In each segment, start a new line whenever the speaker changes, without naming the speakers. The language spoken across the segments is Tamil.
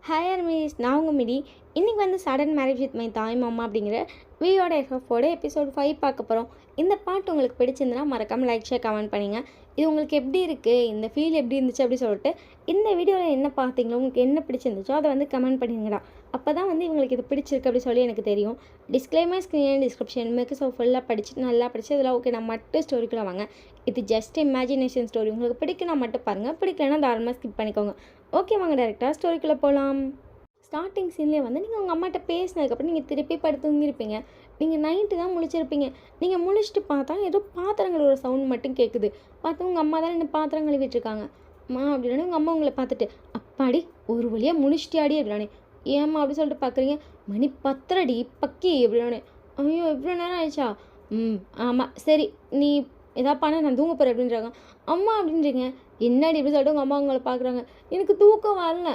ஹாய் அர்மீஸ், நான் உங்கள் மிடி. இன்றைக்கி வந்து சடன் மேரேஜ் வித் மை தாய் மாமா அப்படிங்கிற வியோட எஃப்எஃபோட எபிசோட் 5 பார்க்க போகிறோம். இந்த பாட்டு உங்களுக்கு பிடிச்சிருந்துன்னா மறக்காமல் லைக் ஷேர் கமெண்ட் பண்ணிங்க. இது உங்களுக்கு எப்படி இருக்குது, இந்த ஃபீல் எப்படி இருந்துச்சு அப்படி சொல்லிட்டு இந்த வீடியோவில் என்ன பார்த்தீங்களோ உங்களுக்கு என்ன பிடிச்சிருந்துச்சோ அதை வந்து கமெண்ட் பண்ணிங்கடா. அப்போ தான் வந்து இவங்களுக்கு இது பிடிச்சிருக்கு அப்படி சொல்லி எனக்கு தெரியும். டிஸ்க்ளைமர் ஸ்க்ரீன் டிஸ்கிரிப்ஷன் மேற்கு ஸோ ஃபுல்லாக படிச்சுட்டு நல்லா படித்து இதில் ஓகே நான் மட்டும் ஸ்டோரிக்குள்ளே வாங்க. இது ஜஸ்ட் இமேஜினேஷன் ஸ்டோரி. உங்களுக்கு பிடிக்குன்னா மட்டும் பாருங்கள், பிடிக்கலன்னா தாராளமாக ஸ்கிப் பண்ணிக்கோங்க. ஓகே வாங்க டேரெக்டாக ஸ்டோரிக்குள்ளே போகலாம். ஸ்டார்டிங் சீன்லேயே வந்து நீங்கள் உங்கள் அம்மாட்ட பேசினதுக்கப்புறம் நீங்கள் திருப்பி படுத்து தூங்கியிருப்பீங்க. நீங்கள் நைட்டு தான் முழிச்சிருப்பீங்க. நீங்கள் முழிச்சிட்டு பார்த்தா ஏதோ பாத்திரங்கள் ஒரு சவுண்ட் மட்டும் கேட்குது. பார்த்தா உங்கள் அம்மா தான் என்ன பாத்திரம் கழுவிட்டுருக்காங்க. அம்மா அப்படின்னா உங்கள் அம்மா உங்களை பார்த்துட்டு அப்பாடி ஒரு வழியாக முழிச்சிட்டியாடி அப்படின்னானே. ஏம்மா அப்படி சொல்லிட்டு பார்க்குறீங்க. மணி 10:30 பக்கி அப்படின்னானே. ஐயோ இவ்வளோ நேரம் ஆயிடுச்சா? ஆமாம் சரி, நீ எதாவது பண்ண நான் தூங்க போகிறேன் அப்படின்றாங்க. அம்மா அப்படின்றீங்க. என்னடி இப்படி சொல்லிட்டு உங்கள் அம்மா உங்களை பார்க்குறாங்க. எனக்கு தூக்கம் வரல.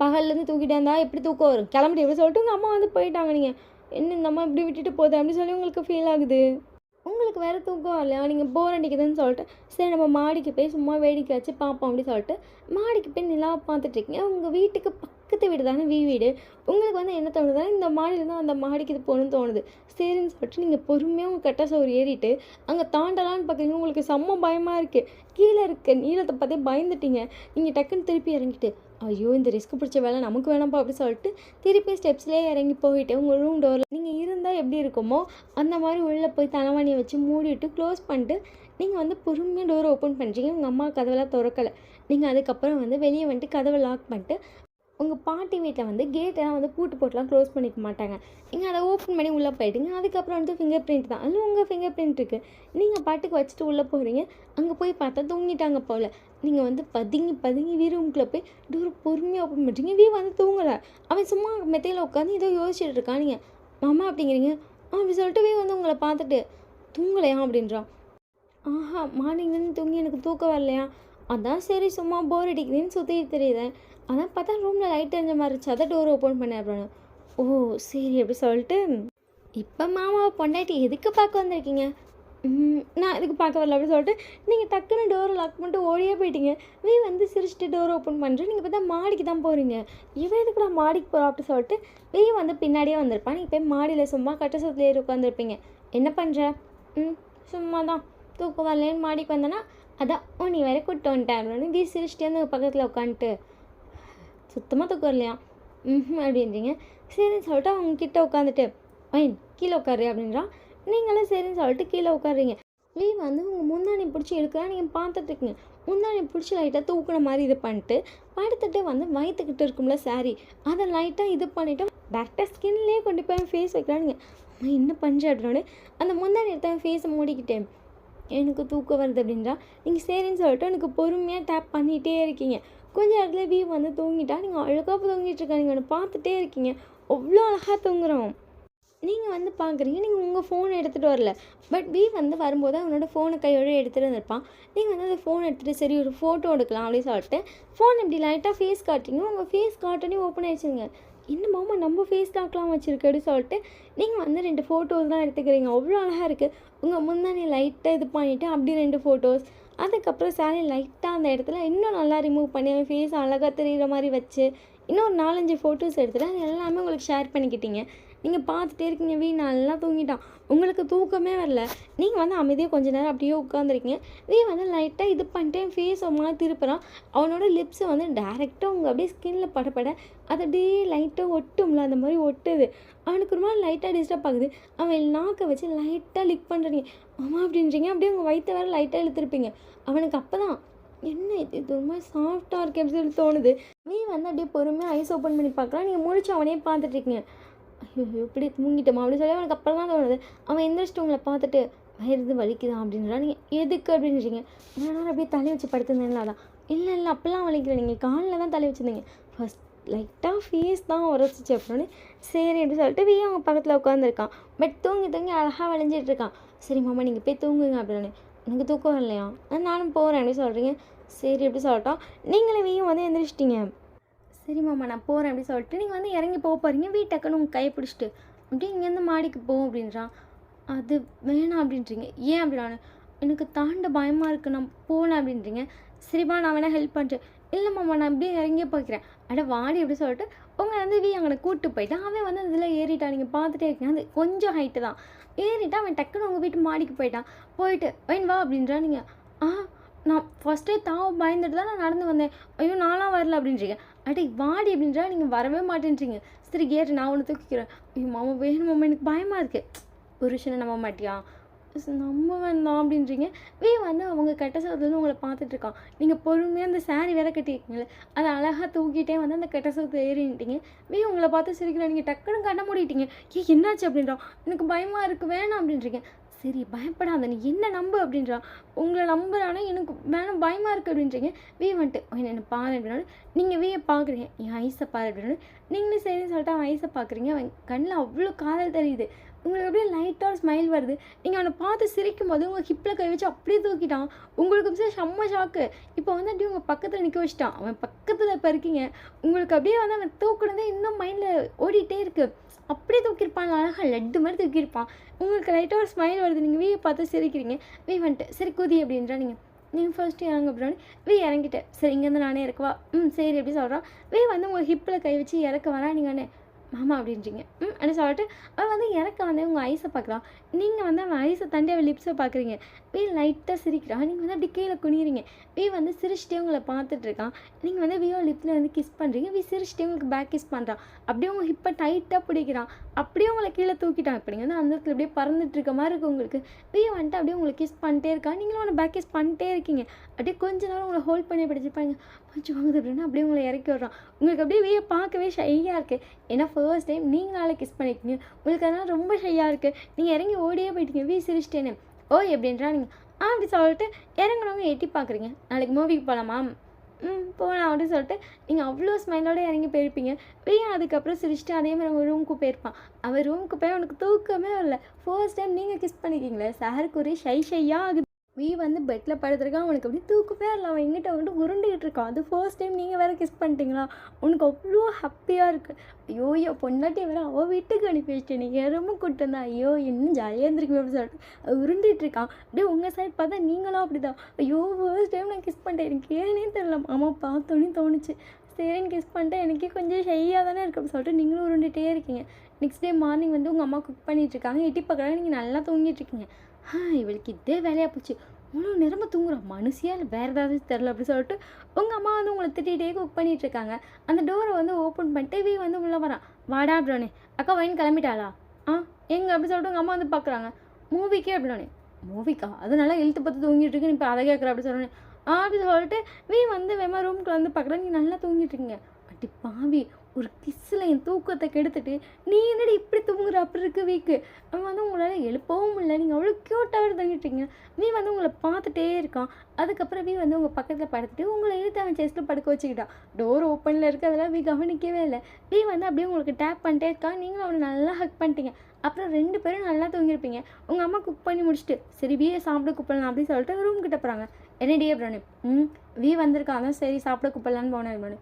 பகல்லேருந்து தூக்கிட்டே இருந்தா எப்படி தூக்கம் வரும், கிளம்பிட்டு எப்படி சொல்லிட்டு உங்கள் அம்மா வந்து போயிட்டாங்க. நீங்கள் என்ன இந்த அம்மா இப்படி விட்டுட்டு போகுது அப்படின்னு சொல்லி உங்களுக்கு ஃபீல் ஆகுது. உங்களுக்கு வேறு தூக்கம் வரலையா, நீங்கள் போர் அடிக்குதுன்னு சொல்லிட்டு சரி நம்ம மாடிக்கு போய் சும்மா வேடிக்கை வச்சு பார்ப்போம் அப்படின்னு சொல்லிட்டு மாடிக்கு போய் நிலாவை பார்த்துட்ருக்கீங்க. உங்கள் வீட்டுக்கு பக்கத்து வீடு தானே வீடு. உங்களுக்கு வந்து என்ன தோணுதுன்னா இந்த மாடியில் தான் அந்த மாடிக்கு இது போகணுன்னு தோணுது. சரின்னு சொல்லிட்டு நீங்கள் பொறுமையாக உங்கள் கட்ட சோறு ஏறிட்டு அங்கே தாண்டலான்னு பார்க்குறீங்க. உங்களுக்கு செம்ம பயமாக இருக்குது. கீழே இருக்க நீளத்தை பார்த்தே பயந்துட்டீங்க. நீங்கள் டக்குன்னு திருப்பி இறங்கிட்டு ஐயோ இந்த ரிஸ்க் பிடிச்ச வேலை நமக்கு வேணாம்ப்பா அப்படி சொல்லிட்டு திருப்பி ஸ்டெப்ஸ்லேயே இறங்கி போயிட்டு உங்கள் ரூம் டோரில் நீங்கள் இருந்தால் எப்படி இருக்குமோ அந்த மாதிரி உள்ளே போய் தலைவாணியை வச்சு மூடிட்டு க்ளோஸ் பண்ணிட்டு நீங்கள் வந்து பொறுமையாக டோரை ஓப்பன் பண்ணுறீங்க. உங்கள் அம்மா கதவெல்லாம் திறக்கலை. நீங்கள் அதுக்கப்புறம் வந்து வெளியே வந்துட்டு கதவை லாக் பண்ணிட்டு உங்கள் பாட்டி வீட்டில் வந்து கேட்டெல்லாம் வந்து பூட்டு போட்டுலாம் க்ளோஸ் பண்ணிக்க மாட்டாங்க. நீங்கள் அதை ஓப்பன் பண்ணி உள்ளே போயிட்டீங்க. அதுக்கப்புறம் வந்து ஃபிங்கர் பிரிண்ட் தான், அதில் உங்கள் ஃபிங்கர் பிரிண்ட் இருக்குது. நீங்கள் பாட்டுக்கு வச்சுட்டு உள்ளே போகிறீங்க. அங்கே போய் பார்த்தா தூங்கிட்டாங்க போல். நீங்கள் வந்து பதுங்கி ரூமுக்குள்ளே போய் டோர் பொறுமையாக ஓப்பன் பண்ணுறீங்க. வந்து தூங்கலை. அவன் சும்மா மெத்தையில் உட்காந்து ஏதோ யோசிச்சுட்டு இருக்கான். நீங்கள் மாமா அப்படிங்கிறீங்க. அப்படி சொல்லிட்டு வந்து உங்களை பார்த்துட்டு தூங்கலையா அப்படின்றான். ஆஹா மார்னிங்லேருந்து தூங்கி எனக்கு தூக்கம் வரலையா, அதான் சரி சும்மா போர் அடிக்குதுன்னு சுற்றிட்டு தெரியுதேன். அதான் பார்த்தா ரூமில் லைட் தெரிஞ்ச மாதிரி இருந்துச்சு, அதை டோர் ஓப்பன் பண்ணேன் அப்படின்னு. ஓ சரி அப்படி சொல்லிட்டு இப்போ மாமாவை பொண்டாட்டி எதுக்கு பார்க்க வந்திருக்கீங்க? நான் எதுக்கு பார்க்க வரல அப்படின்னு சொல்லிட்டு நீங்கள் டக்குன்னு டோரை லாக் பண்ணிட்டு ஓடியே போயிட்டீங்க. வந்து சிரிச்சுட்டு டோர் ஓப்பன் பண்ணுறேன். நீங்கள் பார்த்தா மாடிக்கு தான் போகிறீங்க. இவன் எதுக்கு நான் மாடிக்கு போகிறோம் அப்படின்னு சொல்லிட்டு வந்து பின்னாடியே வந்திருப்பான். நீங்கள் போய் மாடியில் சும்மா கட்ட சுற்றில் ஏறி உட்காந்துருப்பீங்க. என்ன பண்ணுற? சும்மா தான் தூக்கம் வரலேன்னு மாடிக்கு வந்தேன்னா அதான் நீ வேற கூப்பிட்டு வந்துட்டேன் அப்படின்னு சிரிச்சிட்டே வந்து பக்கத்தில் உட்காந்துட்டு சுத்தமாக தூக்கம் வரலையா அப்படின்றீங்க. சரின்னு சொல்லிட்டு அவங்க கிட்டே உட்காந்துட்டு வைன் கீழே உட்காரு அப்படின்றான். நீங்களும் சரின்னு சொல்லிட்டு கீழே உட்காடுறீங்க. வந்து உங்கள் முந்தானி பிடிச்சி எடுக்கிறா. நீங்கள் பார்த்துட்ருக்கீங்க. முந்தானி பிடிச்சி லைட்டாக தூக்குன மாதிரி இது பண்ணிட்டு படுத்துட்டு வந்து வயிற்றுக்கிட்டு இருக்கும்ல சாரி அதை லைட்டாக இது பண்ணிவிட்டு டேரெக்டாக ஸ்கின்லேயே கொண்டு போய் ஃபேஸ் வைக்கிறானுங்க. என்ன பண்ணுற அப்படின்னோடனே அந்த முந்தானி எடுத்த ஃபேஸை மூடிக்கிட்டேன். எனக்கு தூக்கம் வருது அப்படின்றா. நீங்கள் சரின்னு சொல்லிட்டு எனக்கு பொறுமையாக டேப் பண்ணிகிட்டே இருக்கீங்க. கொஞ்சம் இடத்துல வந்து தூங்கிட்டா. நீங்கள் அழகாக தூங்கிட்டு இருக்காங்க, நீங்கள் பார்த்துட்டே இருக்கீங்க. அவ்வளோ அழகாக தூங்குறோம். நீங்கள் வந்து பார்க்குறீங்க. நீங்கள் உங்கள் ஃபோனை எடுத்துகிட்டு வரல. பட் வந்து வரும்போது அவனோட ஃபோனை கையோடு எடுத்துகிட்டு வந்திருப்பான். நீங்கள் வந்து அந்த ஃபோன் எடுத்துகிட்டு சரி ஒரு ஃபோட்டோ எடுக்கலாம் அப்படின்னு சொல்லிட்டு ஃபோன் இப்படி லைட்டாக ஃபேஸ் காட்டுறீங்க. உங்கள் ஃபேஸ் காட்டோன்னே ஓப்பன் ஆகிடுச்சுங்க. என்ன மாமா நம்ம ஃபேஸ் லாக்லாம் வச்சுருக்கு அப்படின்னு சொல்லிட்டு நீங்கள் வந்து 2 ஃபோட்டோஸ் தான் எடுத்துக்கிறீங்க. அவ்வளோ அழகாக இருக்குது. உங்கள் முந்தானே லைட்டாக இது பண்ணிவிட்டு அப்படி 2 ஃபோட்டோஸ். அதுக்கப்புறம் சாரி லைட்டாக அந்த இடத்துல இன்னும் நல்லா ரிமூவ் பண்ணி அவன் ஃபேஸ் அழகாக தெரிகிற மாதிரி வச்சு இன்னும் ஒரு 4-5 ஃபோட்டோஸ் எடுத்துகிட்டு அது எல்லாமே உங்களுக்கு ஷேர் பண்ணிக்கிட்டீங்க. நீங்கள் பார்த்துட்டே இருக்கீங்க. நல்லா தூங்கிட்டான். உங்களுக்கு தூக்கமே வரல. நீங்கள் வந்து அமைதியாக கொஞ்சம் நேரம் அப்படியே உட்காந்துருக்கீங்க. வந்து லைட்டாக இது பண்ணிட்டு ஃபேஸ் ஒரு மாதிரி திருப்புறான். அவனோட லிப்ஸை வந்து டேரெக்டாக உங்கள் அப்படியே ஸ்கின்னில் படப்பட அது அப்படியே லைட்டாக ஒட்டும்ல, அந்த மாதிரி ஒட்டுது. அவனுக்கு ஒரு மாதிரி லைட்டாக டிஸ்டர்ப் ஆகுது. அவன் நாக்கை வச்சு லைட்டாக லிக் பண்ணுறீங்க. அம்மா அப்படின்றீங்க. அப்படியே உங்கள் வயிற்றை வேறு லைட்டாக இழுத்துருப்பீங்க. அவனுக்கு அப்போ தான் என்ன இது ஒரு மாதிரி சாஃப்டாக இருக்குது அப்படின்னு சொல்லி தோணுது. வந்து அப்படியே பொறுமையாக ஐஸ் ஓப்பன் பண்ணி பார்க்கலாம். நீங்கள் முழிச்சு அவனே பார்த்துட்ருக்கீங்க. ஐயோ இப்படி தூங்கிட்டோமா அப்படின்னு சொல்லி அவனுக்கு அப்புறம் தான் தோணுது. அவன் எந்திரிச்சிட்டு உங்களை பார்த்துட்டு வயிறு வலிக்குதான் அப்படின்றா. நீங்கள் எதுக்கு அப்படின்றீங்க. நான் அப்படியே தலை வச்சு படுத்துருந்தேன்ல அதான். இல்லை அப்போல்லாம் வலிக்கல, நீங்கள் காலில் தான் தலை வச்சுருந்தீங்க. ஃபஸ்ட் லைட்டாக ஃபேஸ் தான் உரைச்சிச்சு அப்படின்னு சரி அப்படி சொல்லிட்டு அவங்க பக்கத்தில் உட்காந்துருக்கான். பட் தூங்கி அழகாக விளைஞ்சிட்டு இருக்கான். சரி மாமா நீங்கள் போய் தூங்குங்க அப்படின்னு. எனக்கு தூக்கம் வரலையா, நானும் போகிறேன் அப்படின்னு சொல்கிறீங்க. சரி எப்படி சொல்லட்டோம். நீங்களே வந்து எந்திரிச்சிட்டிங்க. சரி மாமா நான் போகிறேன் அப்படி சொல்லிட்டு நீங்கள் வந்து இறங்கி போகிறீங்க. டக்குன்னு உங்கள் கையை பிடிச்சிட்டு அப்படியே இங்கேருந்து மாடிக்கு போகும் அப்படின்றான். அது வேணாம் அப்படின்றீங்க. ஏன் அப்படின்னா எனக்கு தாண்ட பயமாக இருக்குது, நான் போகல அப்படின்றீங்க. சரிப்பா நான் வேணால் ஹெல்ப் பண்ணுறேன். இல்லை மாமா நான் இப்படியே இறங்கியே பார்க்குறேன். அட வாடி அப்படி சொல்லிட்டு உங்களை வந்து அங்கே கூப்பிட்டு போயிட்டான். அவன் வந்து அதில் ஏறிட்டான். நீங்கள் பார்த்துட்டே இருக்கீங்க. அது கொஞ்சம் ஹைட்டு தான். ஏறிட்டா அவன் டக்குன்னு உங்கள் வீட்டு மாடிக்கு போயிட்டான். போயிட்டு வைன் வா அப்படின்றா. நீங்கள் ஆ நான் ஃபஸ்ட்டே பயந்துட்டு தான் நான் நடந்து வந்தேன். ஐயோ நான்லாம் வரல அப்படின்றீங்க. அடி வாடி அப்படின்றா. நீங்கள் வரவே மாட்டேன்றீங்க. சரி கேட்டு நான் ஒன்று தூக்கிக்கிறேன். ஐயோ மாமா வேணும் மாமா எனக்கு பயமாக இருக்குது. புருஷனை நம்ப மாட்டியா? நம்ம வேண்டாம் அப்படின்றீங்க. வந்து அவங்க கட்ட சவுத்துலேருந்து உங்களை பார்த்துட்ருக்கான். நீங்கள் பொறுமையாக அந்த சாரீ வேற கட்டியிருக்கீங்களே அதை அழகாக தூக்கிட்டே வந்து அந்த கட்ட சவுத்து ஏறிட்டீங்க. உங்களை பார்த்து சிரிக்கிறேன். நீங்கள் டக்குன்னு கண்ண மூடிட்டீங்க. என்னாச்சு அப்படின்றான். எனக்கு பயமாக இருக்குது வேணாம் அப்படின்றீங்க. சரி பயப்படாத நீ என்ன நம்பு அப்படின்றான். உங்களை நம்புறானே எனக்கு வேணாம் பயமாக இருக்குது அப்படின்றீங்க. வந்துட்டு என்ன பாரு அப்படின்னா நீங்கள் பார்க்குறீங்க. என் ஐஸை பாரு அப்படின்னா நீங்களும் சரின்னு சொல்லிட்டு அவன் ஐஸை பார்க்குறீங்க. அவன் கண்ணில் அவ்வளோ காதல் தெரியுது. உங்களுக்கு அப்படியே லைட்டாக ஸ்மைல் வருது. நீங்கள் அவனை பார்த்து சிரிக்கும் போது உங்கள் ஹிப்பில் கை வச்சு அப்படியே தூக்கிட்டான். உங்களுக்கு செம்ம ஷாக்கு. இப்போ வந்து அப்படியே உங்கள் பக்கத்தில் நிற்க வச்சுட்டான். அவன் பக்கத்தில் இப்போ இருக்கீங்க. உங்களுக்கு அப்படியே வந்து அவன் தூக்குனதே இன்னும் மைண்டில் ஓடிட்டே இருக்குது. அப்படியே தூக்கியிருப்பான். அழகாக லட்டு மாதிரி தூக்கியிருப்பான். உங்களுக்கு லைட்டாக ஒரு ஸ்மைல் வருது. நீங்கள் பார்த்து சிரிக்கிறீங்க. வந்துட்டு சரி குதி அப்படின்றா. நீங்கள் ஃபர்ஸ்ட்டு இறங்க அப்படின்னா இறங்கிட்டேன். சரி இங்கேருந்து நானே இறக்குவா. சரி எப்படி சொல்கிறான். வந்து உங்கள் ஹிப்பில் கை வச்சு இறக்க வரா. நீங்கள் மாமா அப்படின்றீங்க. அப்படின்னு சொல்லிட்டு அவன் வந்து இறக்க வந்து உங்கள் ஐஸை பார்க்குறான். நீங்கள் வந்து அவன் ஐஸை தாண்டி அவன் லிப்ஸை பார்க்குறீங்க. லைட்டாக சிரிக்கிறான். நீங்கள் வந்து அப்படி கீழே குனிறீங்க. வந்து சிரிச்சிட்டே உங்களை பார்த்துட்ருக்கான். நீங்கள் வந்து லிப்பில் வந்து கிஸ் பண்ணுறீங்க. சிரிச்சிட்டே உங்களுக்கு பேக் கிஸ் பண்ணுறான். அப்படியே உங்கள் ஹிப்பை டைட்டாக பிடிக்கிறான். அப்படியே உங்களை கீழே தூக்கிட்டான். இப்போ நீங்கள் வந்து அந்த இடத்துல அப்படியே பறந்துட்டு இருக்க மாதிரி இருக்குது உங்களுக்கு. வந்துட்டு அப்படியே உங்களுக்கு கிஸ் பண்ணிட்டே இருக்கான். நீங்களும் அவனை பேக் கிஸ் பண்ணிட்டே இருக்கீங்க. அப்படியே கொஞ்ச நேரம் உங்களை ஹோல்ட் பண்ணி பிடிச்சிப்பாங்க. கொஞ்சம் வாங்குது அப்படின்னா அப்படியே உங்களை இறக்கி விட்றான். உங்களுக்கு அப்படியே பார்க்கவே ஷையாக இருக்குது. ஏன்னா ஃபர்ஸ்ட் டைம் நீங்கள் நாளை கிஸ் பண்ணியிருக்கீங்க. உங்களுக்கு அதனால் ரொம்ப ஷையாக இருக்குது. நீங்கள் இறங்கி ஓடியே போயிட்டீங்க. சிரிச்சிட்டேன்னு ஓய் அப்படின்றா. நீங்கள் அப்படி சொல்லிட்டு இறங்குனவங்க எட்டி பார்க்குறீங்க. நாளைக்கு மூவிக்கு போகலாமா? போகலாம் அப்படின்னு சொல்லிட்டு நீங்கள் அவ்வளோ ஸ்மைலோடு இறங்கி போயிருப்பீங்க. அதுக்கப்புறம் சிரிச்சிட்டு அதே மாதிரி அவங்க ரூமுக்கு போயிருப்பான். அவன் ரூமுக்கு போய் அவனுக்கு தூக்கமே வரல. ஃபர்ஸ்ட் டைம் நீங்கள் கிஸ் பண்ணிக்கிங்களே சாருக்கு ஒரே ஷையாக ஆகுது. வந்து பெட்டில் படுத்துருக்கான். அவனுக்கு அப்படியே தூக்கமே இல்லை. அவன் எங்கிட்ட வந்துட்டு உருண்டுகிட்டு இருக்கான். அது ஃபர்ஸ்ட் டைம் நீங்கள் வேறு கிஸ் பண்ணிட்டீங்களா? உனக்கு அவ்வளோ ஹாப்பியாக இருக்குது. ஐயோ என் பொண்டாட்டி வேறு அவள் வீட்டுக்கு அனுப்பி வச்சிட்டேன். நீங்கள் ரொம்ப கூப்பிட்டு வந்தா ஐயோ இன்னும் ஜாலியாக இருந்திருக்கு அப்படின்னு சொல்லிட்டு உருண்டுகிட்டு இருக்கான். அப்படியே உங்கள் சைட் பார்த்தா நீங்களும் அப்படி தான். ஐயோ ஃபர்ஸ்ட் டைம் நான் கிஸ் பண்ணிட்டேன். எனக்கு ஏனே தெரியல. மாமா பார்த்தோன்னே தோணுச்சு. சரின்னு கிஸ் பண்ணிட்டேன். எனக்கே கொஞ்சம் ஷையாக தானே இருக்குது அப்படின்னு சொல்லிட்டு நீங்களும் உருண்டுகிட்டே இருக்கீங்க. நெக்ஸ்ட் டே மார்னிங் வந்து உங்கள் அம்மா குக் பண்ணிகிட்ருக்காங்க. எட்டி பார்க்குறாங்க. நீங்கள் நல்லா தூங்கிட்டுருக்கீங்க. இவளுக்கு இதே வேலையாக போச்சு. இவ்வளோ நேரமாக தூங்குறான் மனுஷியா இல்லை வேறு ஏதாவது தெரில அப்படி சொல்லிட்டு உங்கள் அம்மா வந்து உங்களை திட்டிகிட்டே குக் பண்ணிகிட்ருக்காங்க. அந்த டோரை வந்து ஓப்பன் பண்ணிட்டு வந்து உள்ளே வரான். வாடா அப்படின்னே. அக்கா வைன் கிளம்பிட்டாளா? எங்கே அப்படி சொல்லிட்டு உங்கள் அம்மா வந்து பார்க்குறாங்க. மூவிக்கே அப்படின்னே. மூவிக்கா அது நல்லா இழுத்து பார்த்து தூங்கிட்டு இருக்கு. இப்போ அதை கேட்குற அப்படி சொல்கிறேன். அப்படி சொல்லிட்டு வந்து வேமா ரூமுக்கு வந்து பார்க்குறேன். நீங்கள் நல்லா தூங்கிட்டு இருக்கீங்க. அடி பாவி ஒரு கிஸ்ஸில் என் தூக்கத்தை கெடுத்துட்டு நீ என்னடி இப்படி தூங்குற அப்படி இருக்கு வீக்கு. அவன் வந்து உங்களால் எழுப்பவும் இல்லை. நீங்கள் அவ்வளோ க்யூட்டாக தங்கிட்டீங்க. வந்து உங்களை பார்த்துட்டே இருக்கான். அதுக்கப்புறம் வந்து உங்கள் பக்கத்தில் படுத்துட்டு உங்களை இழுத்து அவன் செஸ்ட்டில் படுக்க வச்சுக்கிட்டான். டோர் ஓப்பனில் இருக்குது. அதெல்லாம் கவனிக்கவே இல்லை. வந்து அப்படியே உங்களுக்கு டேப் பண்ணிட்டே இருக்கான். நீங்களும் அவனை நல்லா ஹக் பண்ணிட்டீங்க. அப்புறம் 2 பேரும் நல்லா தூங்கியிருப்பீங்க. உங்கள் அம்மா குக் பண்ணி முடிச்சுட்டு சரி சாப்பிட கூப்பிடலாம் அப்படின்னு சொல்லிட்டு ரூம் கிட்ட போகிறாங்க. என்னடி அப்படின்னு வந்திருக்கான். அதான் சரி சாப்பிட கூப்பிடலான்னு போனேன்.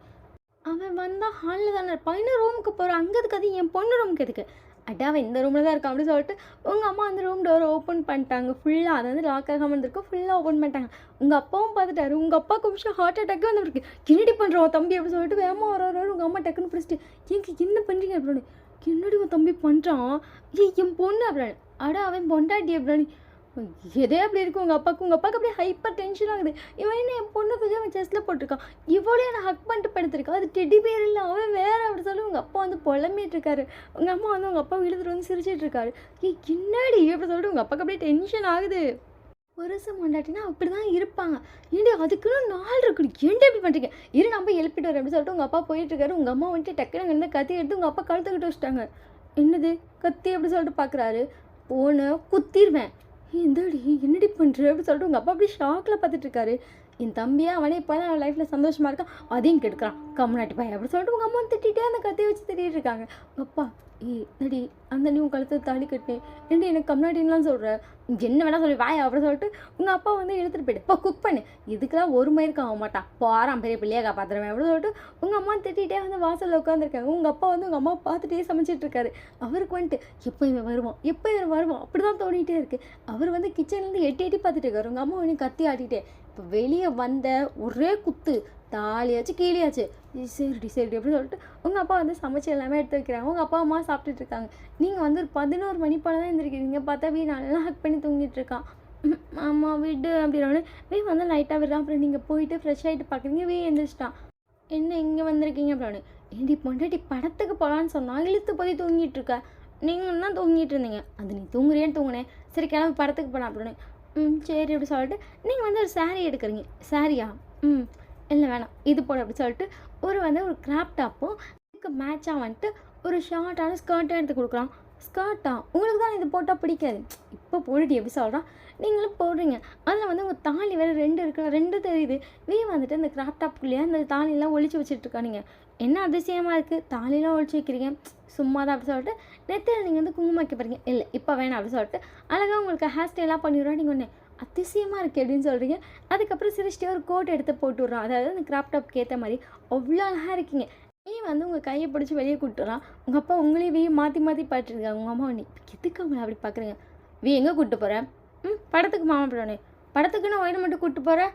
அவன் வந்தால் ஹாலில் தானே இருப்பான். இன்னும் ரூமுக்கு போகிறான். அங்கே எதுக்கு என் பொண்ணு ரூமுக்கு எதுக்கு? அட்டா அவன் இந்த ரூமில் தான் இருக்கான் அப்படின்னு சொல்லிட்டு உங்கள் அம்மா அந்த ரூம் டோரை ஓப்பன் பண்ணிட்டாங்க. ஃபுல்லாக அதை வந்து லாக் ஆகாமல் இருந்திருக்கும். ஃபுல்லாக ஓப்பன் பண்ணிட்டாங்க. உங்கள் அப்பாவும் பார்த்துட்டாரு. உங்கள் அப்பா கொஞ்சம் ஹார்ட் அட்டாக்கே வந்துருக்கு. என்னடி பண்ணுறோம் தம்பி அப்படின்னு சொல்லிட்டு வேகமாக வர உங்கள் அம்மா டக்குன்னு பிடிச்சிட்டு என்ன பண்ணுறீங்க அப்படின்னு. என்னடி உன் தம்பி பண்ணுறான்? என் பொண்ணு அப்படின்னு. அடா அவன் பொண்டாட்டி அப்படின்னு. எதே அப்படி இருக்குது உங்கள் அப்பாவுக்கு அப்படியே ஹைப்பர் டென்ஷன் ஆகுது. இவன் என்ன என் பொண்ணு தூக்கி அவன் செஸ்ட்டில் போட்டிருக்கான். இவ்வளோ என்னை ஹக் பண்ணிட்டு படுத்திருக்கான். அது டெடி பேர் இல்லை அவன் வேறு அப்படி சொல்லி உங்கள் அப்பா வந்து புலம்பிட்டு இருக்காரு. உங்கள் அம்மா வந்து உங்கள் அப்பா இழுத்துட்டு வந்து சிரிச்சிட்டு இருக்காரு. என்னடி அப்படி சொல்லிட்டு உங்கள் அப்பாவுக்கு அப்படியே டென்ஷன் ஆகுது. புருஷன் பொண்டாட்டினா அப்படி தான் இருப்பாங்க. ஏன்டி அதுக்குன்னு நாள் இருக்குது. ஏன்டி எப்படி பண்ணுறீங்க? நான் போய் எழுப்பிட்டு வரேன் அப்படி சொல்லிட்டு உங்கள் அப்பா போயிட்டுருக்காரு. உங்கள் அம்மா வந்துட்டு டக்குனு அங்கேருந்து கத்தி எடுத்து உங்கள் அப்பா கழுத்துக்கிட்டு வச்சுட்டாங்க. என்னது கத்தி அப்படி சொல்லிட்டு பார்க்குறாரு. போன குத்திடுவேன். எந்தடி என்னடி பண்ணுற அப்படின்னு சொல்லிட்டு உங்கள் அப்பா அப்படியே ஷாக்கில் பார்த்துட்ருக்காரு. என் தம்பியா அவனே இப்போ தான் அவன் லைஃப்பில் சந்தோஷமாக இருக்கான். அதையும் கெடுக்கிறான் கம்முனாட்டி பாய் அப்படி சொல்லிட்டு உங்கள் அம்மா திட்டிகிட்டே அந்த கத்தியை வச்சு திட்டிகிட்டு இருக்காங்க. உங்கள் அப்பா நடி அந்த நீ உன் கழுத்து தாலி கட்டினேன் ரெண்டு எனக்கு கம்னாட்டின்லாம் சொல்கிற என்ன வேணால் சொல்லி வாயா அப்படின்னு சொல்லிட்டு உங்கள் அப்பா வந்து எடுத்துகிட்டு போய்ட்டு இப்போ குக் பண்ணு இதுக்கெல்லாம் ஒரு மயிருக்கு ஆக மாட்டான் போகிறான் பெரிய பிள்ளையாக காப்பாற்றுறேன் அப்படின்னு சொல்லிட்டு உங்கள் அம்மா திட்டிகிட்டே வந்து வாசலில் உட்காந்துருக்காங்க. உங்கள் அப்பா வந்து உங்கள் அம்மா பார்த்துட்டே சமைச்சிட்ருக்காரு. அவருக்கு வந்துட்டு எப்போ இவன் வருவான் அப்படி தான் தோணிகிட்டே இருக்குது. அவர் வந்து கிச்சன்லேருந்து எட்டி பார்த்துட்டு இருக்காரு. உங்கள் அம்மா வந்து கத்தி ஆட்டிகிட்டே இப்போ வெளியே வந்த ஒரே குத்து தாலியாச்சு கீழியாச்சு. சரிடி சரிடி அப்படின்னு சொல்லிட்டு உங்கள் அப்பா வந்து சமைச்சு எல்லாமே எடுத்து வைக்கிறாங்க. உங்கள் அப்பா அம்மா சாப்பிட்டுட்டு இருக்காங்க. நீங்கள் வந்து ஒரு 11 மணி போல தான் எழுந்திரிக்கிறீங்க. பார்த்தா நல்லா ஹக் பண்ணி தூங்கிட்டு இருக்கான். ஆமா விடு அப்படின்னோடனே வந்து லைட்டாக விடுறான். அப்புறம் நீங்கள் போயிட்டு ஃப்ரெஷ் ஆகிட்டு பார்க்குறீங்க, எழுந்திரிச்சிட்டான். என்ன இங்கே வந்திருக்கீங்க அப்படின்னு. ஏண்டி பொண்டாட்டி படத்துக்கு போகலான்னு சொன்னால் இழுத்து போய் தூங்கிட்டு இருக்க. நீங்கள் தான் தூங்கிட்டு இருந்தீங்க. அது நீ தூங்குறியேன்னு தூங்குனேன். சரி கிளம்பி படத்துக்கு போகலாம் அப்படின்னு. சரி அப்படி சொல்லிட்டு நீங்கள் வந்து ஒரு சாரீ எடுக்கிறீங்க. சாரியா? இல்லை வேணாம் இது போட அப்படி சொல்லிட்டு ஒரு கிராப் டாப்பும் இதுக்கு மேட்சாக வந்துட்டு ஒரு ஷார்ட்டான ஸ்கர்ட்டும் எடுத்து கொடுக்குறான். ஸ்கர்ட்டா? உங்களுக்கு தான் இது போட்டால் பிடிக்காது. இப்போ போட்டுட்டு எப்படி சொல்கிறான். நீங்களும் போடுறீங்க. அதில் வந்து உங்கள் தாலி வேறு 2 இருக்குல்ல, 2 தெரியுது. வந்துட்டு இந்த கிராப் டாப்புக்குள்ளேயே அந்த தாலியெல்லாம் ஒழிச்சு வச்சுட்ருக்கானுங்க. என்ன அதிசயமாக இருக்குது, தாலியெல்லாம் ஒழிச்சு வைக்கிறீங்க. சும்மா தான் அப்படி சொல்லிட்டு நெத்தியில் நீங்கள் வந்து குங்குமம் வைக்க போகிறீங்க. இல்லை இப்போ வேணாம் அப்படி சொல்லிட்டு அழகாக உங்களுக்கு ஹேர் ஸ்டைலாக பண்ணிடுறோம். நீங்கள் ஒன்று அதிசயமாக இருக்குது அப்படின்னு சொல்கிறீங்க. அதுக்கப்புறம் சிரிச்சிட்டே ஒரு கோட் எடுத்து போட்டு விட்றான். அதாவது அந்த கிராப் டாப்க்கு ஏற்ற மாதிரி அவ்வளோ அழகாக இருக்கீங்க. வந்து உங்கள் கையை பிடிச்சி வெளியே கூப்பிட்டுறான். உங்கள் அப்பா உங்களையும் மாற்றி மாற்றி பார்த்துருக்காங்க. உங்கள் அம்மா நீ எதுக்கு அவங்கள அப்படி பார்க்குறீங்க? எங்கே கூப்பிட்டு போகிறேன்? படத்துக்கு மாமா போடனே. படத்துக்கு நான் வயிறு மட்டும் கூப்பிட்டு போகிறேன்.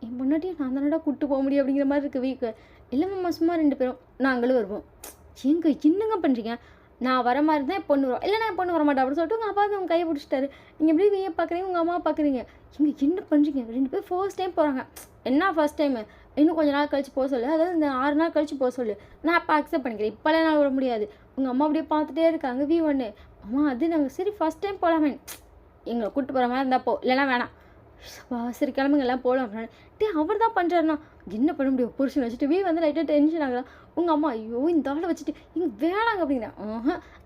என் பொண்ணாட்டியும் நான் தானடா கூப்பிட்டு போக முடியும் அப்படிங்கிற மாதிரி இருக்குது வீக்கு. இல்லை மாமா சும்மா 2 பேரும் நாங்களும் வருவோம். என்னங்க பண்ணுறீங்க? நான் வர மாதிரி தான் என் பொண்ணு வரும். இல்லை நான் பொண்ணு வர மாட்டேன் அப்படின்னு சொல்லிட்டு உங்கள் அப்பா வந்து உங்கள் கையை பிடிச்சிட்டாரு. நீங்கள் எப்படி வீயை பார்க்குறீங்க, உங்கள் அம்மா பார்க்குறீங்க. என்ன பண்ணுறீங்க? 2 பேர் ஃபர்ஸ்ட் டைம் போகிறாங்க. என்ன ஃபர்ஸ்ட் டைமு? இன்னும் கொஞ்சம் நாள் கழிச்சு போக சொல்லு. அதாவது இந்த 6 நாள் கழிச்சு போக சொல்லு. நான் அப்போ அக்செப்ட் பண்ணிக்கிறேன். இப்போலாம் நான் விட முடியாது. உங்கள் அம்மா அப்படியே பார்த்துட்டே இருக்காங்க. ஒன்று அம்மா அது நாங்கள் சரி ஃபஸ்ட் டைம் போகலாமே. எங்களை கூப்பிட்டு போகிற மாதிரி இருந்தால் போ, இல்லைனா வேணாம். சரி கிளம்புங்க எல்லாம் போகலாம் அப்படின்னு. அவர் தான் பண்ணுறாருண்ணா. என்ன பண்ண முடியும்? புருஷன் வச்சுட்டு வந்து லைட்டாக டென்ஷன் ஆகலாம். உங்கள் அம்மா ஐயோ இந்த ஆளை வச்சுட்டு இங்கே வேணாங்க அப்படிங்கிறேன்.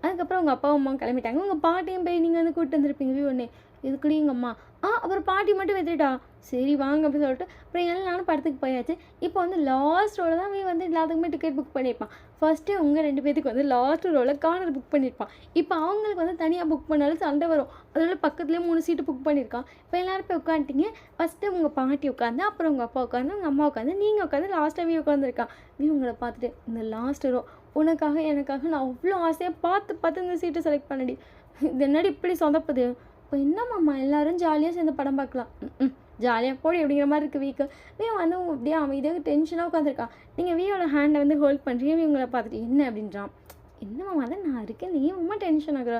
அதுக்கப்புறம் உங்கள் அப்பா அம்மா கிளம்பிட்டாங்க. உங்கள் பாட்டியும் போய் நீங்கள் வந்து கூப்பிட்டு வந்துருப்பீங்க. ஒன்று இதுக்குடி எங்கள் அம்மா அப்புறம் பாட்டி மட்டும் வெத்துட்டா. சரி வாங்க அப்படின்னு சொல்லிட்டு அப்புறம் எல்லாரும் படத்துக்கு போயாச்சு. இப்போ வந்து லாஸ்ட் ரோவில் தான் வந்து எல்லாத்துக்குமே டிக்கெட் புக் பண்ணியிருப்பான். ஃபஸ்ட்டு உங்கள் 2 பேத்துக்கு வந்து லாஸ்ட் ரோவில் கார்னர் புக் பண்ணியிருப்பான். இப்போ அவங்களுக்கு வந்து தனியாக புக் பண்ணாலும் சண்டை வரும். அதனால பக்கத்துலேயே 3 சீட்டு புக் பண்ணியிருக்கான். இப்போ எல்லோரும் போய் உட்காந்துட்டீங்க. ஃபஸ்ட்டு உங்கள் பாட்டி உட்காந்து, அப்புறம் உங்கள் அப்பா உட்காந்து, உங்கள் அம்மா உட்காந்து, நீங்கள் உட்காந்து, லாஸ்ட்டாக உட்காந்துருக்கான். உங்களை பார்த்துட்டு இந்த லாஸ்ட் ரோ உனக்காக எனக்காக நான் அவ்வளோ ஆசையாக பார்த்து இந்த சீட்டை செலக்ட் பண்ணடி. இது என்னடி இப்படி சொதப்புது? இப்போ என்னம்மாம்மா எல்லோரும் ஜாலியாக சேர்ந்து படம் பார்க்கலாம். ஜாலியாக போடி அப்படிங்கிற மாதிரி இருக்குது வீக்கு. வந்து அப்படியே அமைதியாக டென்ஷனாக உட்காந்துருக்கான். நீங்கள் வீயோட ஹேண்டை வந்து ஹோல்ட் பண்ணுறீங்க. இவங்களை பார்த்துட்டு என்ன அப்படின்றான். என்னம்மா தான் நான் இருக்கேன், நீ ரொம்ப டென்ஷன் ஆகுற.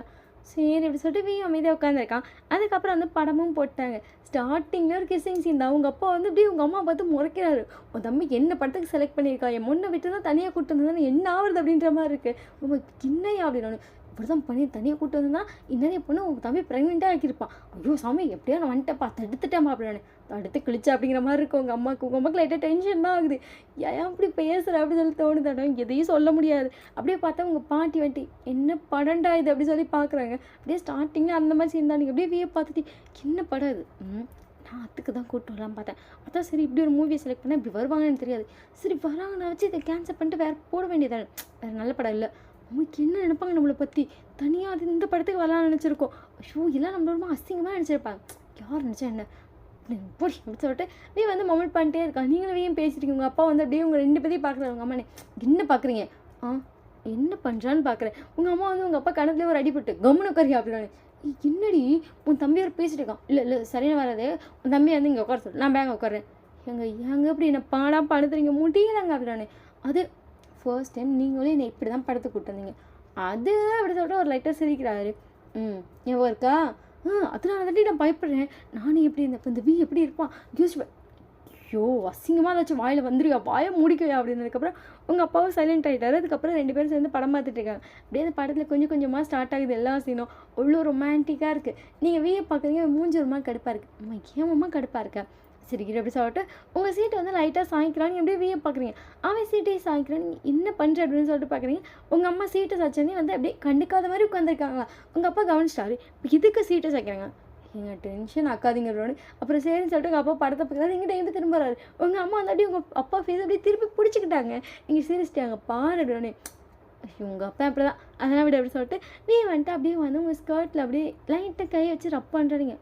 சரி அப்படி சொல்லிட்டு அமைதியாக உட்காந்துருக்கான். அதுக்கப்புறம் வந்து படமும் போட்டாங்க. ஸ்டார்டிங்கில் ஒரு கிஸ்ஸிங் சீன் தான். உங்கள் அப்பா வந்து இப்படி உங்கள் அம்மா பார்த்து முறைக்கிறாரு. உன் தம்பி என்ன படத்துக்கு செலக்ட் பண்ணியிருக்கா, என் முன்னை விட்டு தான் தனியாக கூப்பிட்டு வந்ததுன்னு என்ன ஆகுறது அப்படின்ற மாதிரி இருக்குது. உங்களுக்கு என்னையா அப்படின்னு இப்படி தான் பண்ணி தனியாக கூப்பிட்டு வந்ததுன்னா இன்னும் பொண்ணு உங்கள் தம்பி ப்ரெக்னெண்ட்டாக ஆக்கியிருப்பான். ஐயோ சாமி எப்படியா நான் வந்துட்டேப்பா, தடுத்துட்டேன்ப்பா அப்படின்னு தடுத்து கிழிச்சா அப்படிங்கிற மாதிரி இருக்கும். உங்கள் அம்மாவுக்கு லைட்டாக டென்ஷன் தான் ஆகுது. ஏன் அப்படி பேசுகிற அப்படின்னு சொல்லி தோணுதாடா. எதையும் சொல்ல முடியாது. அப்படியே பார்த்தா உங்கள் பாட்டி வண்டி என்ன படம்டா இது அப்படி சொல்லி பார்க்குறாங்க. அப்படியே ஸ்டார்டிங்கில் அந்த மாதிரி சீன் தான். நீங்கள் அப்படியே வியே பார்த்துட்டு என்ன படம் இது? நான் அதுக்கு தான் கூப்பிட்டு வரலாம் பார்த்தேன். அதான் சரி இப்படி ஒரு மூவியை செலக்ட் பண்ணால் இப்படி வருவாங்கன்னு தெரியாது. சரி வராங்க, நான் வச்சு இதை கேன்சல் பண்ணிட்டு வேறு போட வேண்டியதானே. வேறு நல்ல படம் இல்லை. அவங்களுக்கு என்ன நினைப்பாங்க நம்மளை பற்றி? தனியாக அது இந்த படத்துக்கு வரலாம்னு நினச்சிருக்கோம். ஐயோ எல்லாம் நம்மள ரொம்ப அசிங்கமாக நினச்சிருப்பாங்க. யார் நினச்சா என்ன போடி அப்படி சொல்லிட்டு வந்து மொமெண்ட் பண்ணிட்டே இருக்கான். நீங்களும் ஏன் பேசிட்டீங்க? உங்கள் அப்பா வந்து அப்படியே உங்கள் 2 பேரையும் பார்க்குறாரு. உங்கள் அம்மா என்ன பார்க்குறீங்க? என்ன பண்ணுறான்னு பார்க்குறேன். உங்கள் அம்மா வந்து உங்கள் அப்பா கணக்குலேயே ஒரு அடிபட்டு கம்முன்னு உட்காரியா அப்படின்னு. என்னடி உன் தம்பி ஒரு பேசிட்டு இருக்கான். இல்லை சரியான வராது. உன் தம்பி வந்து இங்கே உட்கார சொல்லு, நான் பேங்க உட்காறேன். ஏங்க அப்படி என்ன பாடாக படுத்துறீங்க முடியலங்க அப்படின்னு. அது ஃபர்ஸ்ட் டைம் நீங்களே என்னை இப்படி தான் படத்துக்கு கூப்பிட்டு வந்தீங்க. அது அப்படி சொல்லிட்டு ஒரு லைட்டாக சிரிக்கிறாரு. எவ்வளோ இருக்கா? அதனால தாண்டி நான் பயப்படுறேன். நானும் எப்படி இருந்தேன், இந்த எப்படி இருப்பான் யோசிப்பேன். ஐயோ அசிங்கமாக ஏதாச்சும் வாயில் வந்துருக்கா, வாயை முடிக்கலையா அப்படின்னதுக்கப்புறம் உங்கள் அப்பாவும் சைலண்ட் ஆகிட்டாரு. அதுக்கப்புறம் 2 பேரும் சேர்ந்து படம் பார்த்துட்டு இருக்காங்க. அப்படியே அந்த படத்தில் கொஞ்சம் கொஞ்சமாக ஸ்டார்ட் ஆகுது எல்லா சீனும். அவ்வளோ ரொமான்டிக்காக இருக்குது. நீங்கள் வீயை பார்க்குறீங்க, மூஞ்சி ஒரு மாதிரி கடுப்பாக இருக்குது. அம்மா ஏமா கடுப்பாக இருக்கா? சரி அப்படி சொல்லிட்டு உங்கள் சீட்டை வந்து லைட்டாக சாய்க்கிறான். நீங்கள் அப்படியே வீயை பார்க்குறீங்க. அவன் சீட்டையே சாய்க்கிறான். நீங்கள் என்ன பண்ணுற அப்படின்னு சொல்லிட்டு பார்க்குறீங்க. உங்கள் அம்மா சீட்டை சாய்ச்சோன்னே வந்து அப்படியே கண்டுக்காத மாதிரி உட்காந்துருக்காங்களா. உங்கள் அப்பா கவனிச்சிட்டாரு. இப்போ இதுக்கு சீட்டை சாய்க்கிறாங்க. எங்கள் டென்ஷன் ஆக்காதீங்க. அப்புறம் சரின்னு சொல்லிட்டு உங்கள் அப்பா படத்தை பார்க்குறாரு. எங்கிட்ட எங்கே திரும்புறாரு. உங்கள் அம்மா வந்து அப்படியே உங்கள் அப்பா ஃபேஸ் அப்படியே திருப்பி பிடிச்சிக்கிட்டாங்க. நீங்கள் சீரிச்சிட்டாங்க பாரு அப்படின்னு. உங்கள் அப்பா அப்படி தான் அதெல்லாம் விட அப்படி சொல்லிட்டு வந்துட்டு அப்படியே வந்து உங்கள் ஸ்கர்ட்டில் அப்படியே லைட்டாக கையை வச்சு ரப் பண்ணுறீங்க.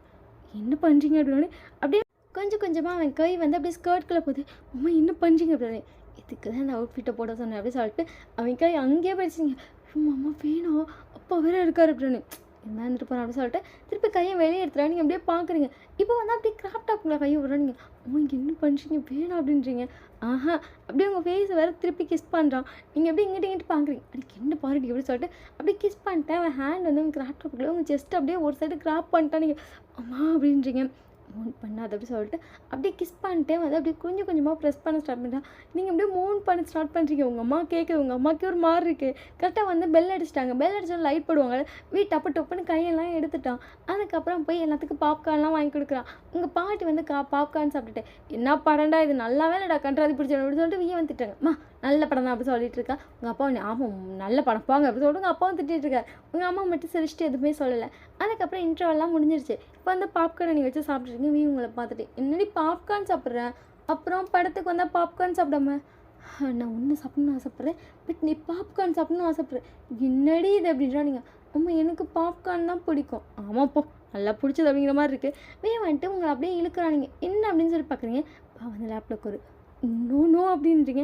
என்ன பண்ணுறீங்க அப்படின்னு அப்படியே கொஞ்சம் கொஞ்சமாக அவன் கை வந்து அப்படியே ஸ்கர்ட்குள்ளே போகுது. அம்மா என்ன பண்ணுறீங்க அப்படின்னு. இதுக்கு தான் அந்த அவுட்ஃபிட்டை போட சொன்னேன் அப்படின்னு சொல்லிட்டு அவன் கை அங்கேயே படிச்சிங்க. அம்மா வேணும் அப்பா வேற இருக்காரு அப்படின்னு என்ன இருந்துட்டு போகிறேன் அப்படின்னு சொல்லிட்டு திருப்பி கையை வெளியே எடுத்துறா. நீங்கள் அப்படியே பார்க்குறீங்க. இப்போ வந்து அப்படியே கிராப் டாப்புக்குள்ள கையை விட்றா. நீங்கள் இங்கே என்ன பண்ணுறீங்க வேணாம் அப்படின்றீங்க. ஆஹா அப்படியே உங்கள் ஃபேஸ் வேறு திருப்பி கிஸ் பண்ணுறான். நீங்கள் அப்படியே இங்கிட்ட இங்கிட்டு பார்க்குறீங்க. அடிக்கு என்ன பாருடி அப்படின்னு சொல்லிட்டு அப்படியே கிஸ் பண்ணிட்டேன். அவன் ஹேண்ட் வந்து உங்கள் கிராப் டாப்பில் உங்கள் ஜஸ்ட் அப்படியே ஒரு சைடு கிராப் பண்ணிட்டா. நீங்கள் அம்மா அப்படின்றீங்க. மூன் பண்ணாது அப்படி சொல்லிட்டு அப்படியே கிஸ் பண்ணிட்டே வந்து அப்படியே கொஞ்சம் கொஞ்சமாக ப்ரெஸ் பண்ண ஸ்டார்ட் பண்ணிட்டான். நீங்கள் அப்படியே மூன் பண்ண ஸ்டார்ட் பண்ணுறீங்க. உங்கள் அம்மா கேட்குது. உங்கள் அம்மாவுக்கு ஒரு மாதிரி இருக்குது. கரெக்டாக வந்து பெல் அடிச்சிட்டாங்க. பெல் அடிச்சாலும் லைட் போடுவாங்க. டப்பு டப்புன்னு கையெல்லாம் எடுத்துட்டான். அதுக்கப்புறம் போய் எல்லாத்துக்கும் பாப்கார்ன்லாம் வாங்கி கொடுக்குறான். உங்கள் பாட்டி வந்து பாப்கார்ன் சாப்பிட்டுட்டு என்ன படம்டா இது நல்லாவே இல்லைடா கன்றாதி பிடிச்சோம் அப்படின்னு சொல்லிட்டு வீய வந்துட்டாங்க. அம்மா நல்ல படம் தான் அப்படி சொல்லிட்டு இருக்கா. உங்கள் அப்பா ஆமாம் நல்ல படம் போங்க அப்படி சொல்லிட்டு உங்கள் அப்பாவும் திட்டிகிட்டு இருக்காரு. உங்கள் அம்மா மட்டும் சிரிச்சிட்டு எதுவுமே சொல்லலை. அதுக்கப்புறம் இன்டர்வெல்லாம் முடிஞ்சிருச்சு. இப்போ வந்து பாப்கார்னை நீங்கள் வச்சு சாப்பிட்ருக்கீங்க. உங்களை பார்த்துட்டு என்னடி பாப்கார்ன் சாப்பிட்றேன், அப்புறம் படத்துக்கு வந்தால் பாப்கார்ன் சாப்பிடாம நான் ஒன்று சாப்பிட்ணுன்னு ஆசைப்பட்றேன், பட் நீ பாப்கார்ன் சாப்பிட்ணுன்னு ஆசைப்பட்றேன், என்னடி இது அப்படின்றா. நீங்கள் அம்மா எனக்கு பாப்கார்ன் தான் பிடிக்கும். ஆமாப்போ நல்லா பிடிச்சது அப்படிங்கிற மாதிரி இருக்குது. வந்துட்டு உங்களை அப்படியே இழுக்கிறானுங்க. என்ன அப்படின்னு சொல்லி பார்க்குறீங்க. வந்து லேப்டாப் ஒரு நோ நோ அப்படின்றீங்க.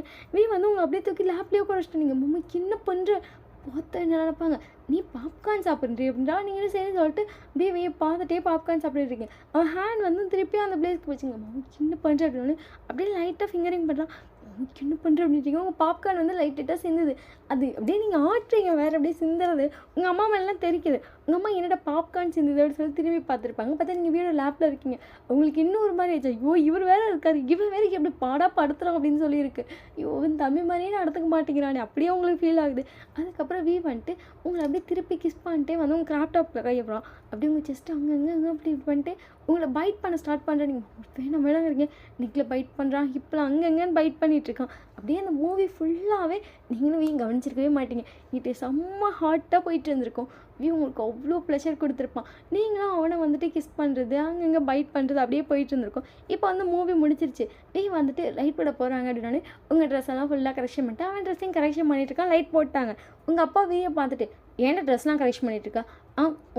வந்து உங்களை அப்படியே தூக்கி லேப்லேயே கூட வச்சுட்டு நீங்கள் மம்மிக்கு என்ன பண்ணுற பார்த்தா என்ன நினைப்பாங்க, நீ பாப்கார்ன் சாப்பிட்றீ அப்படின்றா. நீங்களும் சரி சொல்லிட்டு அப்படியே பார்த்துட்டே பாப்கார்ன் சாப்பிட்டுருக்கீங்க. அவன் ஹேண்ட் வந்து திருப்பியும் அந்த பிளேஸ்க்கு வச்சுங்க. மம்மிக்கு என்ன பண்ணுற அப்படின்னு அப்படியே லைட்டாக ஃபிங்கரிங் பண்ணுறான். மம்மிக்கு என்ன பண்ணுற அப்படின்றீங்க. உங்கள் பாப்கார்ன் வந்து லைட்டாக சிந்துது. அது அப்படியே நீங்கள் ஆட்டுறீங்க வேறு அப்படியே சிந்துறது. உங்கள் அம்மா மேலாம் தெரிக்குது. உங்கள் அம்மா என்னடா பாப்கார்ன் சிந்துது அப்படின்னு சொல்லி திரும்பி பார்த்துருப்பாங்க. பார்த்தா நீங்கள் வீடு லேப்பில் இருக்கீங்க. உங்களுக்கு இன்னும் ஒரு மாதிரி ஆச்சு. ஐயோ இவர் வேறு இருக்காரு, இவர் வேறு எப்படி பாடாக படுத்துகிறோம் அப்படின்னு சொல்லியிருக்கு. ஐயோ தம்பி மாதிரியே நடத்துக்க மாட்டேங்கிறானே அப்படியே உங்களுக்கு ஃபீல் ஆகுது. அதுக்கப்புறம் வந்துட்டு உங்களை அப்படியே திருப்பி கிஸ் பண்ணிட்டே வந்து உங்கள் கிராப் டாப்பில் கையப்படுறான். அப்படியே உங்கள் செஸ்ட்டு அங்கங்கே அப்படி பண்ணிட்டு உங்களை பைட் பண்ண ஸ்டார்ட் பண்ணுறேன். நீங்கள் வேணாம் வேணாங்கிறீங்க. நெக்கில் பைட் பண்ணுறான், ஹிப்பில் அங்கங்கன்னு பைட் பண்ணிகிட்ருக்கான். அப்படியே அந்த மூவி ஃபுல்லாகவே நீங்களும் கவனிச்சிருக்கவே மாட்டீங்க. இது செம்ம ஹாட்டாக போயிட்டு இருந்திருக்கும். உங்களுக்கு அவ்வளோ ப்ளஷர் கொடுத்துருப்பான். நீங்களும் அவனை வந்துட்டு கிஸ் பண்ணுறது அங்கங்கே பைட் பண்ணுறது அப்படியே போயிட்டு இருந்திருக்கும். இப்போ வந்து மூவி முடிச்சிருச்சு. வந்துட்டு லைட் போட போகிறாங்க அப்படின்னாலே உங்கள் ட்ரெஸ் எல்லாம் ஃபுல்லாக கரெக்ஷன் பண்ணிட்டு அவன் ட்ரெஸ்ஸையும் கரெக்ஷன் பண்ணிட்டு இருக்கான். லைட் போட்டாங்க. உங்கள் அப்பா பார்த்துட்டு ஏன்டா ட்ரெஸ்லாம் கரெக்ஷன் பண்ணிகிட்ருக்கா.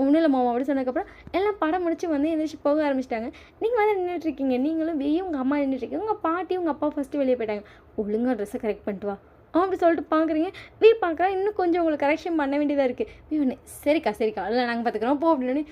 ஒன்றும் இல்லை மாமா அப்படி சொன்னதுக்கப்புறம் எல்லாம் படம் முடிச்சு வந்து எந்திரிச்சு போக ஆரம்பிச்சிட்டாங்க. நீங்கள் வந்து நின்றுட்டுருக்கீங்க. நீங்களும் உங்கள் அம்மா நின்றுட்டுருக்கீங்க. உங்கள் பாட்டி உங்கள் அப்பா ஃபஸ்ட்டு வெளியே போயிட்டாங்க. ஒழுங்காக ட்ரெஸ்ஸை கரெக்ட் பண்ணிட்டு வா அப்படி சொல்லிட்டு பார்க்குறீங்க. பார்க்குறா இன்னும் கொஞ்சம் உங்களுக்கு கரெக்ஷன் பண்ண வேண்டியதாக இருக்குது. ஒன்று சரிக்கா இல்லை நாங்கள் பார்த்துக்குறோம் போ அப்படின்னு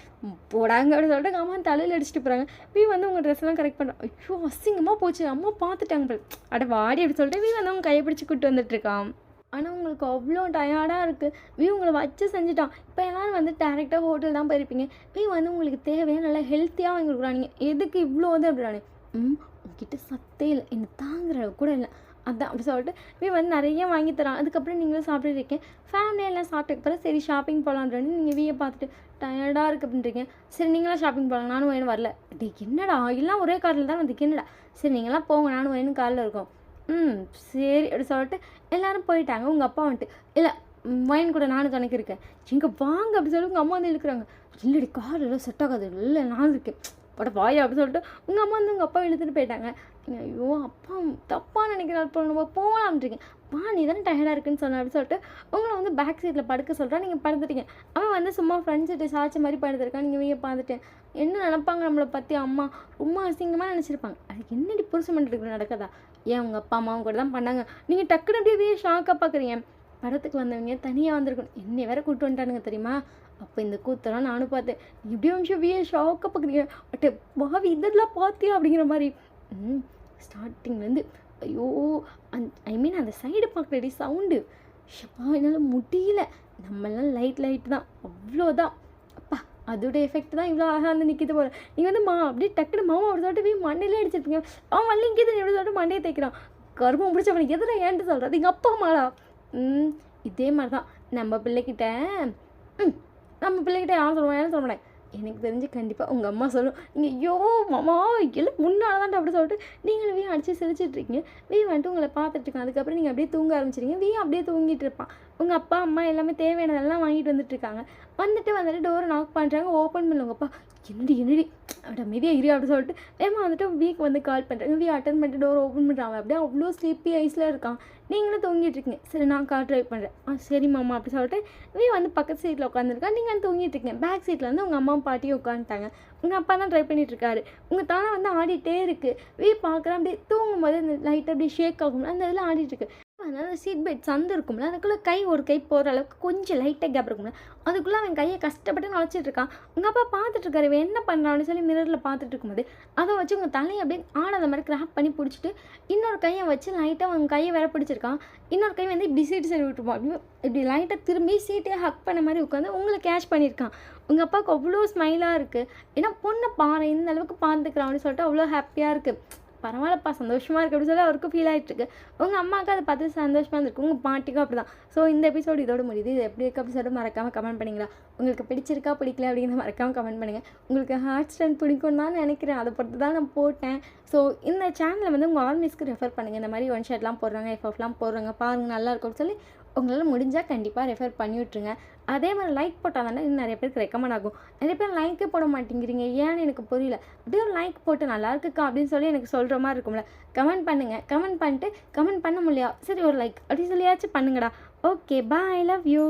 போடாங்க அப்படின்னு சொல்லிட்டு எங்கள் அம்மா தலையில் அடிச்சுட்டு போகிறாங்க. வந்து உங்கள் ட்ரெஸ்லாம் கரெக்ட் பண்ணுறோம். ஐயோ அசிங்கமாக போச்சு, அம்மா பார்த்துட்டாங்க அட வாடி அப்படி சொல்லிட்டு வந்து அவங்க கையை பிடிச்சி கூப்பிட்டு வந்துட்டுருக்கான். ஆனால் உங்களுக்கு அவ்வளோ டயர்டாக இருக்குது. உங்களை வச்சு செஞ்சுட்டான். இப்போ எல்லோரும் வந்து டேரெக்டாக ஹோட்டல் தான் போயிருப்பீங்க. வந்து உங்களுக்கு தேவையான நல்லா ஹெல்த்தியாக வாங்கி கொடுக்குறாங்க. எதுக்கு இவ்வளோ வந்து அப்படின்னானே உங்ககிட்ட சத்தே இல்லை, என்ன தாங்குற அளவு கூட இல்லை, அதான் அப்படி சொல்லிட்டு வந்து நிறைய வாங்கி தரான். அதுக்கப்புறம் நீங்களும் சாப்பிட்டுருக்கேன். ஃபேமிலியெல்லாம் சாப்பிட்டுக்கு பிறகு சரி ஷாப்பிங் போகலான்னு நீங்கள் பார்த்துட்டு டயர்டாக இருக்குது அப்படின்றீங்க. சரி நீங்களாம் ஷாப்பிங் போகலாம், நானும் வேணும் வரல. என்னடா எல்லாம் ஒரே காரில் தான் வந்து என்னடா சரி நீங்களாம் போங்க நானும் வேணும் காரில் இருக்கோம். சரி அப்படி சொல்லிட்டு எல்லோரும் போயிட்டாங்க. உங்கள் அப்பா வந்துட்டு இல்லை வைன் கூட நானும் துணைக்கு இருக்கேன், இங்கே வாங்க அப்படி சொல்லி உங்கள் அம்மா வந்து இழுக்கிறாங்க. இல்லடி கார் எல்லாம் செட் ஆகாது, இல்லை நான் இருக்கேன் பட வாயா அப்படி சொல்லிட்டு உங்கள் அம்மா வந்து உங்கள் அப்பா இழுத்துட்டு போயிட்டாங்க. ஐயோ அப்பா தப்பாக நினைக்கிறாள் இப்போ நம்ம போகலாம்ன்றீங்க. நீ தானே டயர்டாக இருக்குன்னு சொன்ன அப்படி சொல்லிட்டு உங்களை வந்து பேக் சீட்டில் படுக்க சொல்கிறான். நீங்கள் படுத்துட்டீங்க. அவன் வந்து சும்மா ஃப்ரெண்ட் சீட்டை சாய்ச்ச மாதிரி படுத்துருக்கான். நீங்கள் பார்த்துட்டேன். என்ன நினைப்பாங்க நம்மளை பற்றி அம்மா ரொம்ப அசிங்கமாக நினச்சிருப்பாங்க. அதுக்கு என்னடி புருஷன் பண்ணுறதுக்கு நடக்குதா? ஏன் உங்கள் அப்பா அம்மாவும் கூட தான் பண்ணாங்க. நீங்கள் டக்குன்னு அப்படியே ஷாக்காக பார்க்குறீங்க. படத்துக்கு வந்தவங்க தனியாக வந்திருக்கணும், என்னை வேற கூப்பிட்டு வந்துட்டானுங்க தெரியுமா. அப்போ இந்த கூத்தெல்லாம் நானும் பார்த்தேன். எப்படியோ நிமிஷம் ஷாக்காக பார்க்குறீங்க. பட் பாவி இதெல்லாம் பார்த்தியா அப்படிங்கிற மாதிரி. ஸ்டார்டிங்லேருந்து ஐயோ அந்த சைடு பார்க்குறடி சவுண்டு ஷப்பா என்னால் முடியல. நம்மளாம் லைட் தான் அவ்வளோதான். அப்பா அதோட எஃபெக்ட் தான் இவ்வளோ அழகாக வந்து நிற்கிது போகிறேன். நீங்கள் வந்து அப்படியே டக்குனு மாமா அப்படி சொல்லிட்டு மண்டையிலே அடிச்சிருப்பீங்க. அவன் வள்ளி இங்கே எப்படி சொல்லிட்டு மண்டையை தைக்கிறான். கரும்பம் பிடிச்சவனுக்கு எதிர ஏன்ட்டு சொல்கிறது எங்கள் அப்பா அம்மாடா. இதே மாதிரி தான் நம்ம பிள்ளைகிட்ட யாரும் சொல்லுவோம் ஏன்னு சொல்ல மாட்டேன். எனக்கு தெரிஞ்சு கண்டிப்பாக உங்கள் அம்மா சொல்லும். நீங்கள் ஐயோ மாமா எல்லாம் முன்னால தான் அப்படி சொல்லிட்டு நீங்களும் அடித்து சிரிச்சிட்ருக்கீங்க. வந்துட்டு உங்களை பார்த்துட்ருக்கேன். அதுக்கப்புறம் நீங்கள் அப்படியே தூங்க ஆரம்பிச்சிருக்கீங்க. அப்படியே தூங்கிட்டு இருப்பான். உங்கள் அப்பா அம்மா எல்லாமே தேவையானதெல்லாம் வாங்கிட்டு வந்துட்டுருக்காங்க. வந்துட்டு டோரை நாக் பண்ணுறாங்க. ஓப்பன் பண்ணல. உங்கள் அப்பா என்னடி அப்படி அமைதியாக இரு அப்படி சொல்லிட்டு வந்துட்டு வந்து கால் பண்ணுறாங்க. அட்டன் பண்ணிட்டு டோர் ஓப்பன் பண்ணுறாங்க. அப்படியே அவ்வளோ ஸ்லீப்பி ஐஸில் இருக்கான். நீங்களும் தூங்கிட்டு இருக்கீங்க. சரி நான் கார் ட்ரைவ் பண்ணுறேன். சரி மாமா அப்படி சொல்லிட்டு வந்து பக்கத்து சீட்டில் உட்காந்துருக்கா. நீங்கள் தூங்கிட்டு இருக்கீங்க. பேக் சீட்டில் வந்து உங்கள் அம்மா பாட்டியும் உட்காந்துட்டாங்க. உங்கள் அப்பா தான் ட்ரை பண்ணிகிட்ருக்காரு. உங்கள் தானே வந்து ஆடிட்டே இருக்குது. பார்க்குறேன் அப்படியே தூங்கும்போது அந்த லைட்டாக அப்படியே ஷேக் ஆகும். அந்த இதில் ஆடிட்டுருக்கு. அதனால சீட் பெல்ட் சந்து இருக்கும்ல, அதுக்குள்ள ஒரு கை போற அளவுக்கு கொஞ்சம் லைட்டா கேப் இருக்கும்ல, அதுக்குள்ள அவன் கைய கஷ்டப்பட்டு நுழைச்சிட்டு இருக்கான். உங்க அப்பா பார்த்துட்டு இருக்காரு. இவன் என்ன பண்றான் அப்படின்னு சொல்லி மிரர்ல பார்த்துட்டு இருக்கும்போது, அத வச்சு உங்க தலைய அப்படியே ஆடாத மாரி கிராப் பண்ணி புடிச்சுட்டு, இன்னொரு கைய வச்சு லைட்டா உங்க கைய வேற பிடிச்சிருக்கான். இன்னொரு கை வந்து இப்படி சீட்டு சைடு விட்டுருப்பான். அப்படியே இப்படி லைட்டா திரும்பி சீட்டையே ஹக் பண்ண மாரி உட்காந்து உங்கள கேட்ச் பண்ணியிருக்கான். உங்க அப்பாவுக்கு அவ்ளோ ஸ்மைலா இருக்கு. ஏன்னா பொண்ண பாரேன் இந்த அளவுக்கு பார்த்துக்கிறான் அப்படின்னு சொல்லிட்டு அவ்ளோ ஹேப்பியா இருக்கு. பரவாயில்லப்பா சந்தோஷமா இருக்கு அப்படின்னு சொல்லி அவருக்கும் ஃபீல் ஆயிட்டுருக்கு. உங்க அம்மாவுக்கு அத பார்த்து சந்தோஷமா இருந்திருக்கும். உங்க பாட்டிக்கும் அப்படிதான். ஸோ இந்த எபிசோடு இதோட முடியுது. இது எப்படி இருக்கு எபிசோடு மறக்காம கமெண்ட் பண்ணீங்களா? உங்களுக்கு பிடிச்சிருக்கா பிடிக்கல அப்படிங்கிறத மறக்காம கமெண்ட் பண்ணுங்க. உங்களுக்கு ஹார்ட் ஸ்ட்ரென்த் பிடிக்கும்னு தான் நினைக்கிறேன். அதை பொறுத்து தான் நான் போட்டேன். ஸோ இந்த சேனலை வந்து உங்கள் ஆர்மிஸ்க்கு ரெஃபர் பண்ணுங்கள். இந்த மாதிரி ஒன் ஷர்ட்லாம் போடுறாங்க, எஃப்எஃப்லாம் போடுறாங்க, பாருங்க நல்லா இருக்கும்னு சொல்லி உங்களால் முடிஞ்சால் கண்டிப்பாக ரெஃபர் பண்ணி விட்ருங்க. அதே மாதிரி லைக் போட்டால் தானே இன்னும் நிறைய பேருக்கு ரெக்கமெண்ட் ஆகும். நிறைய பேர் லைக்கே போட மாட்டேங்கிறீங்க, ஏன்னு எனக்கு புரியல. அப்படியே ஒரு லைக் போட்டு நல்லா இருக்குக்கா அப்படின்னு சொல்லி எனக்கு சொல்கிற மாதிரி இருக்கும்ல. கமெண்ட் பண்ணுங்கள். கமெண்ட் பண்ணிட்டு கமெண்ட் பண்ண முடியா சரி ஒரு லைக் அப்படி சொல்லியாச்சும் பண்ணுங்கடா. Okay bye, love you.